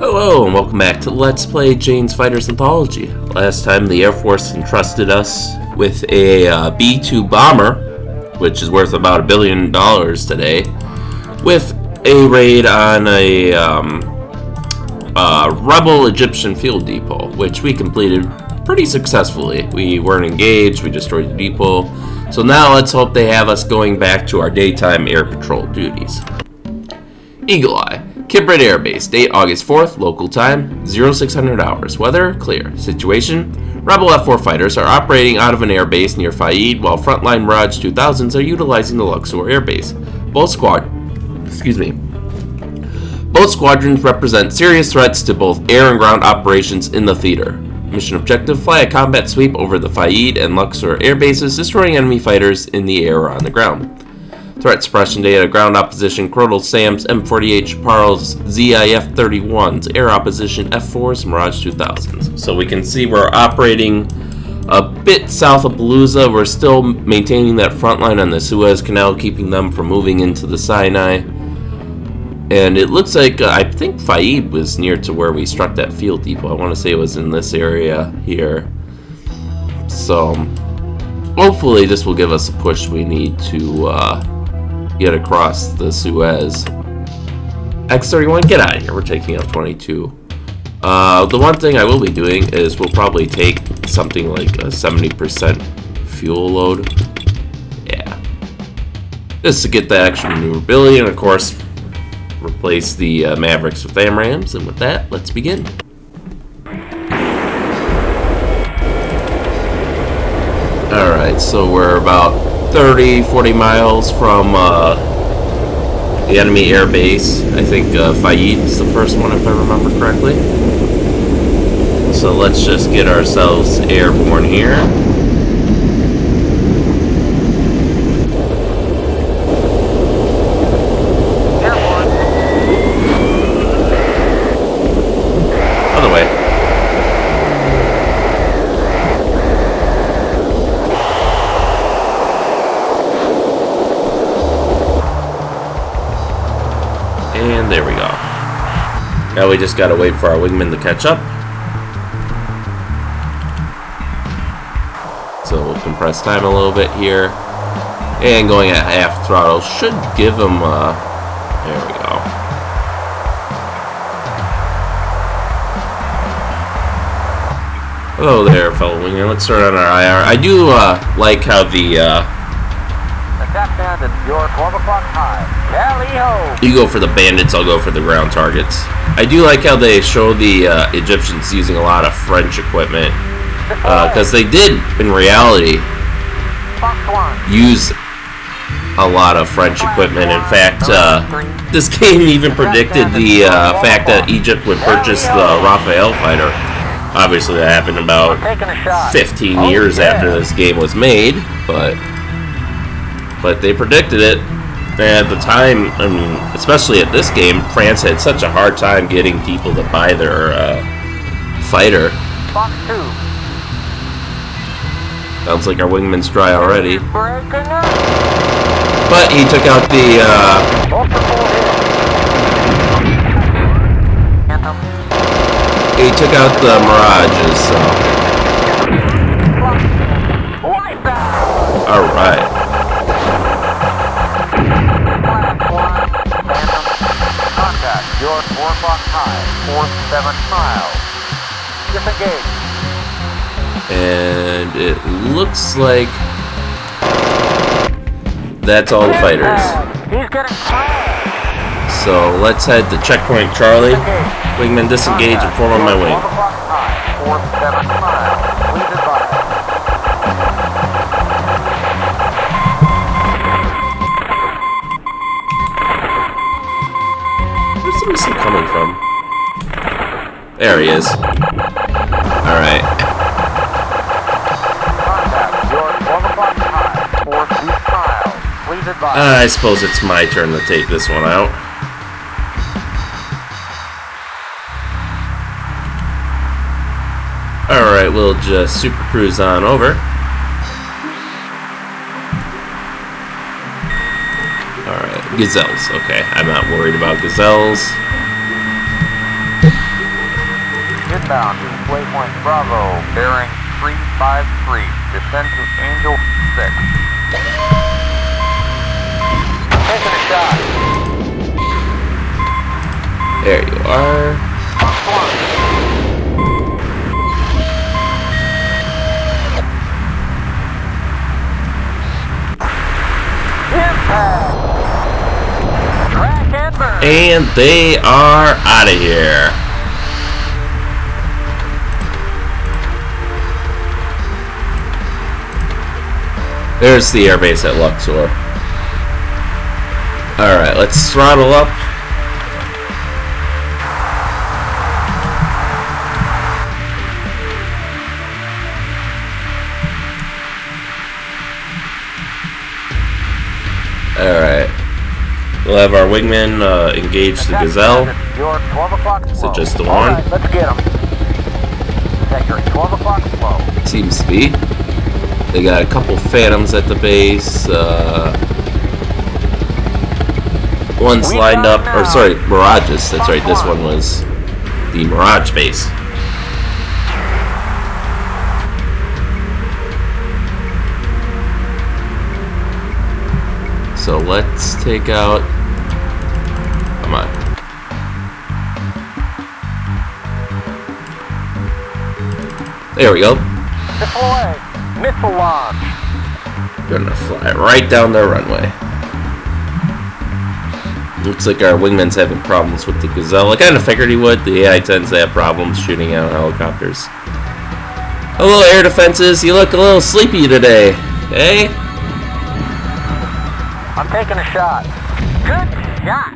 Hello and welcome back to Let's Play Jane's Fighters Anthology. Last time the Air Force entrusted us with a B-2 bomber, which is worth about $1 billion today, with a raid on a rebel Egyptian field depot, which we completed pretty successfully. We weren't engaged, we destroyed the depot. So now let's hope they have us going back to our daytime air patrol duties. Eagle Eye. Kibrit Air Base, date August 4th, local time, 0600 hours. Weather, clear. Situation, Rebel F-4 fighters are operating out of an air base near Faid, while frontline Mirage 2000s are utilizing the Luxor Air Base. Both squadrons represent serious threats to both air and ground operations in the theater. Mission objective, fly a combat sweep over the Faid and Luxor air bases, destroying enemy fighters in the air or on the ground. Threat suppression data, ground opposition, Crotal SAMs, M48 Chaparrals, ZIF-31s, air opposition, F-4s, Mirage 2000s. So we can see we're operating a bit south of Palooza. We're still maintaining that front line on the Suez Canal, keeping them from moving into the Sinai. And it looks like, I think Faid was near to where we struck that field depot. I want to say it was in this area here. So hopefully this will give us a push we need to get across the Suez. X-31, get out of here. We're taking out 22. The one thing I will be doing is we'll probably take something like a 70% fuel load. Yeah. Just to get that extra maneuverability, and of course, replace the Mavericks with AMRAAMs. And with that, let's begin. Alright, so we're about 30-40 miles from the enemy air base. I think Faid is the first one, if I remember correctly. So let's just get ourselves airborne here. Other way. And there we go. Now we just gotta wait for our wingman to catch up. So we'll compress time a little bit here. And going at half throttle should give him, there we go. Hello there, fellow wingman. Let's start on our IR. I do like how the you go for the bandits, I'll go for the ground targets. I do like how they show the Egyptians using a lot of French equipment, because they did, in reality, use a lot of French equipment. In fact, this game even predicted the fact that Egypt would purchase the Raphael fighter. Obviously, that happened about 15 years after this game was made, but they predicted it. And at the time, I mean, especially at this game, France had such a hard time getting people to buy their fighter. Sounds like our wingman's dry already. But he took out the Mirages, so. Alright. Your 4 o'clock high, 47 miles. Disengage. And it looks like that's all the fighters. So let's head to checkpoint Charlie. Wingman disengage and form on my wing. 4 o'clock high, 47 miles. Please advise. Where's he coming from? There he is. Alright. I suppose it's my turn to take this one out. Alright, we'll just super cruise on over. Alright, gazelles. Okay, I'm not worried about gazelles. Inbound to waypoint Bravo, bearing 353. Descend to Angel 6. Taking a shot. There you are. Impact. Track and burn. And they are out of here. There's the airbase at Luxor. Alright, let's throttle up. Alright. We'll have our wingman engage the Gazelle. Is it just the one? Alright, let's get him. Sector 12 o'clock slow. Seems to be. They got a couple Phantoms at the base. One's lined up, or sorry, Mirages. That's right, this one was the Mirage base. So let's take out. Come on. There we go. Deploy. Missile launch. Gonna fly right down their runway. Looks like our wingman's having problems with the Gazelle. I kind of figured he would. The AI tends to have problems shooting out helicopters. Hello, air defenses. You look a little sleepy today. Hey? I'm taking a shot. Good shot.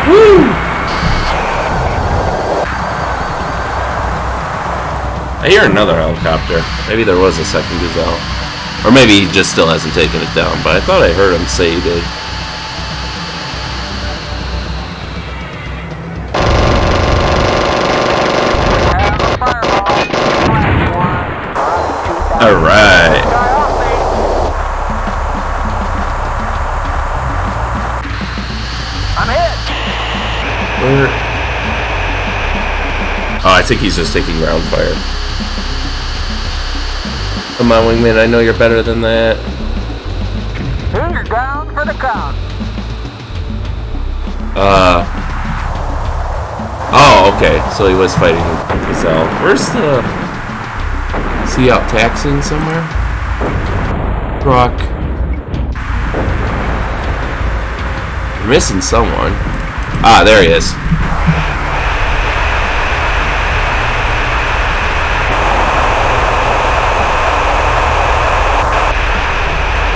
Woo! I hear another helicopter. Maybe there was a second Gazelle. Or maybe he just still hasn't taken it down, but I thought I heard him say he did. Alright. I'm hit. Where? Oh, I think he's just taking ground fire. Come on, wingman, I know you're better than that. You're down for the count. Oh, okay. So he was fighting the Gazelle. Where's the... Is he out taxiing somewhere? Rock. We're missing someone. Ah, there he is.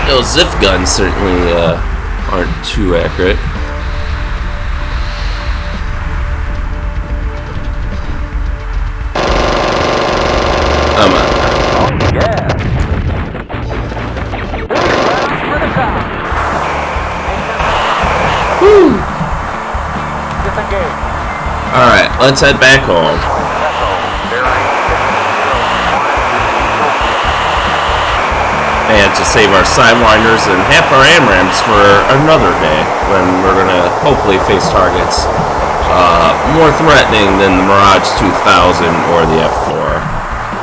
Those Ziff guns certainly aren't too accurate. Come on. Oh, yeah. Woo! Disengage. Alright, let's head back home. And to save our sidewinders and half our AMRAMs for another day when we're going to hopefully face targets more threatening than the Mirage 2000 or the F4.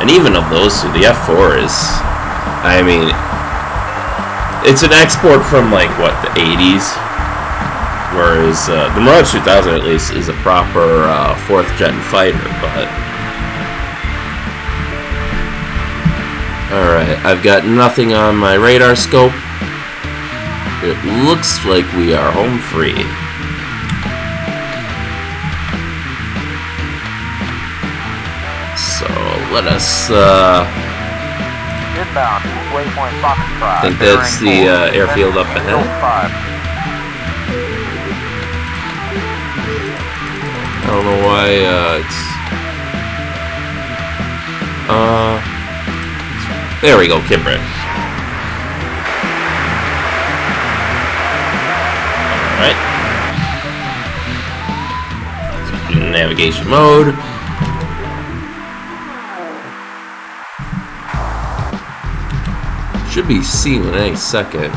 And even of those two, the F4 is, I mean, it's an export from like, what, the 80s? Whereas the Mirage 2000 at least is a proper 4th gen fighter, but... Alright, I've got nothing on my radar scope. It looks like we are home free. So, let us, Inbound, waypoint Foxtrot. I think that's the airfield up ahead. I don't know why, there we go, Kibrit. Alright. Navigation mode. Should be seen in any second.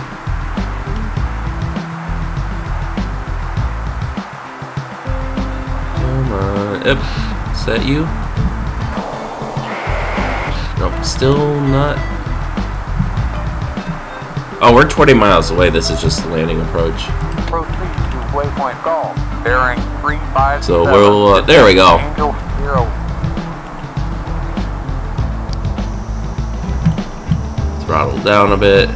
Come on. Yep. Is that you? Nope, still not. Oh, we're 20 miles away. This is just the landing approach. Proceed to waypoint golf. Bearing 357. So we'll, there we go. Angel 0. Throttle down a bit.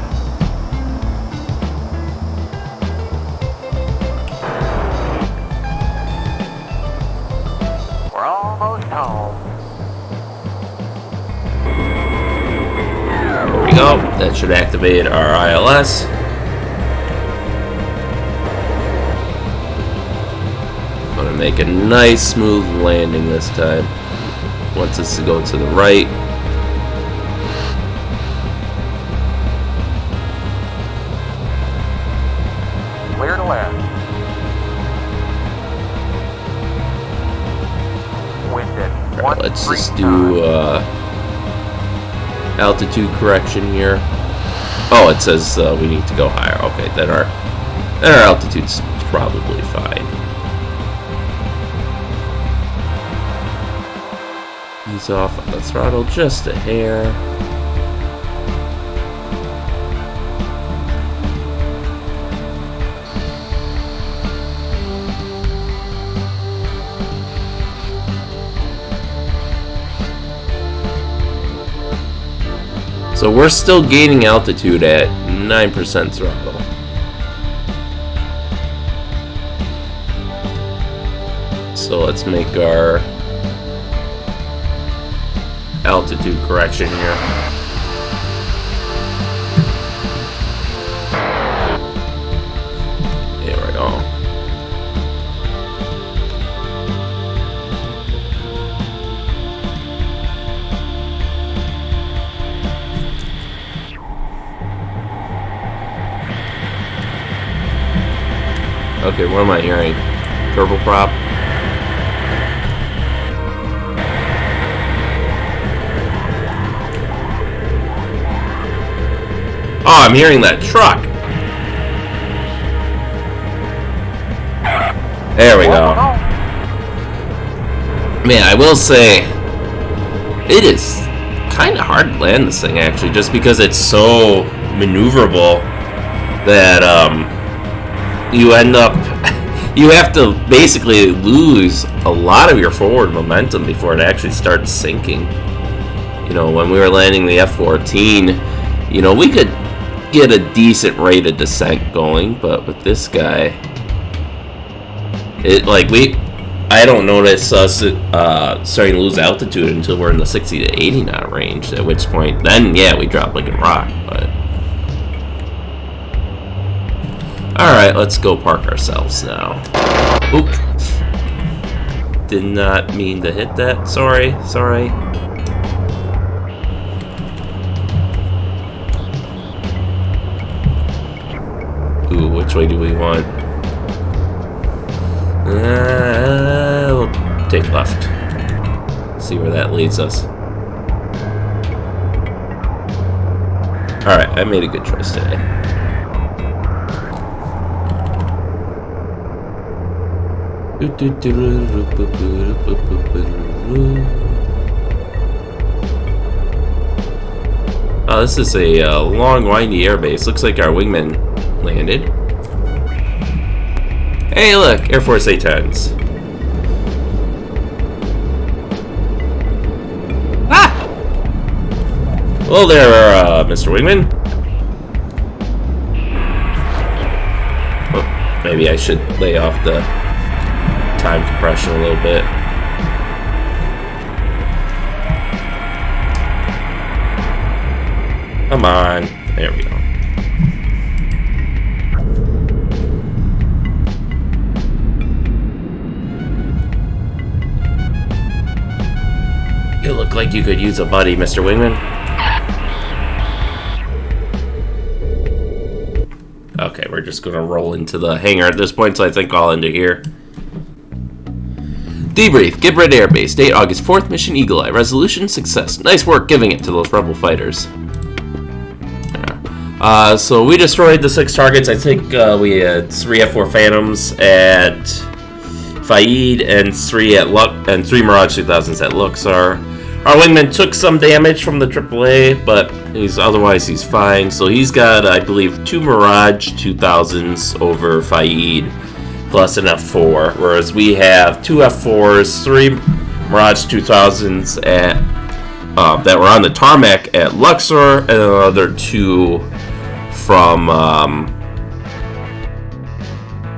We're almost home. There we go. That should activate our ILS. Gonna make a nice smooth landing this time. Wants us to go to the right. Clear to land. Wind at Alright, let's just 139. do altitude correction here. Oh, it says we need to go higher. Okay, then our altitude's probably fine. Ease off on the throttle just a hair. So we're still gaining altitude at 9% throttle. So let's make our altitude correction here. There we go. Okay, what am I hearing? Turboprop? Oh, I'm hearing that truck. There we go. Man, I will say, it is kind of hard to land this thing, actually, just because it's so maneuverable that, you end up, you have to basically lose a lot of your forward momentum before it actually starts sinking. You know, when we were landing the F-14, you know, we could get a decent rate of descent going, but with this guy, it, like, I don't notice us starting to lose altitude until we're in the 60 to 80 knot range, at which point, then, yeah, we drop like a rock, but... Alright, let's go park ourselves now. Oop. Did not mean to hit that. Sorry. Ooh, which way do we want? We'll take left. See where that leads us. Alright, I made a good choice today. Oh, this is a long, windy airbase. Looks like our wingman landed. Hey, look, Air Force A-10s. Ah! Well, there, Mr. Wingman. Oh, maybe I should lay off the time compression a little bit. Come on. There we go. You look like you could use a buddy, Mr. Wingman. Okay, we're just gonna roll into the hangar at this point, so I think I'll end it here. Debrief, Gibred Air Base, date August 4th, mission Eagle Eye, resolution success. Nice work giving it to those rebel fighters. Yeah. So we destroyed the 6 targets. I think we had 3 F4 Phantoms at Faid and 3 at and 3 Mirage 2000s at Luxor. Our wingman took some damage from the AAA, but otherwise he's fine. So he's got, I believe, 2 Mirage 2000s over Faid, plus an F4, whereas we have 2 F4s, 3 Mirage 2000s at that were on the tarmac at Luxor, and another 2 from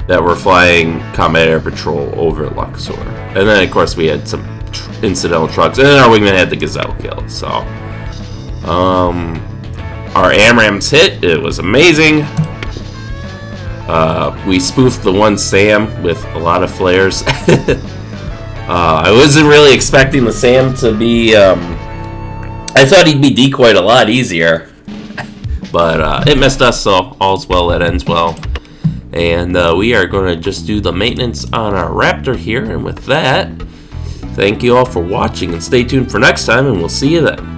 that were flying Combat Air Patrol over Luxor. And then, of course, we had some incidental trucks, and then our wingman had the Gazelle kill. So, our AMRAMs hit. It was amazing. We spoofed the one SAM with a lot of flares. I wasn't really expecting the SAM to be... I thought he'd be decoyed a lot easier. But it missed us, so all's well that ends well. And we are going to just do the maintenance on our Raptor here. And with that, thank you all for watching, and stay tuned for next time, and we'll see you then.